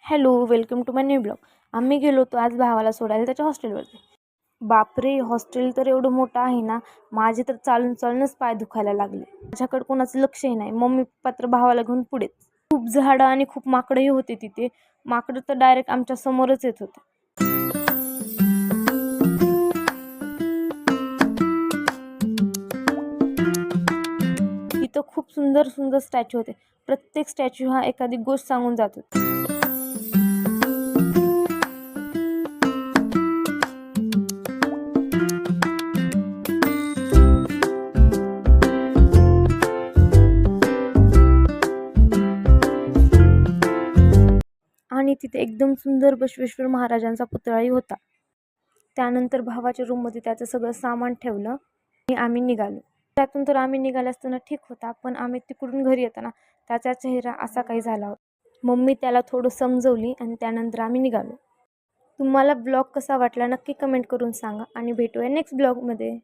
Hello, welcome to my new blog. आम्ही गेलो होतो आज भावाला सोडायला त्याच्या हॉस्टेलवरती. बापरे, हॉस्टेल तर एवढं मोठं आहे ना, माझे तर चालून चालूनच पाय दुखायला लागले. माझ्याकडे कोणाचं लक्षही नाही. मम्मी पप्पा तर भावाला घेऊन पुढेच. खूप झाडं आणि खूप माकडंही होते तिथे. माकडं तर डायरेक्ट आमच्या समोरच येत होते. तिथं खूप सुंदर सुंदर स्टॅच्यू होते. प्रत्येक स्टॅच्यू हा एखादी गोष्ट सांगून जात होता. आणि तिथे एकदम सुंदर बसवेश्वर महाराजांचा पुतळाही होता. त्यानंतर भावाच्या रूममध्ये त्याचं सगळं सामान ठेवलं आणि आम्ही निघालो. त्यातून तर आम्ही निघालो असताना ठीक होता, पण आम्ही तिकडून घरी येताना त्याचा चेहरा असा काही झाला होता. मम्मी त्याला थोडं समजवली आणि त्यानंतर आम्ही निघालो. तुम्हाला ब्लॉग कसा वाटला नक्की कमेंट करून सांगा आणि भेटूया नेक्स्ट ब्लॉगमध्ये.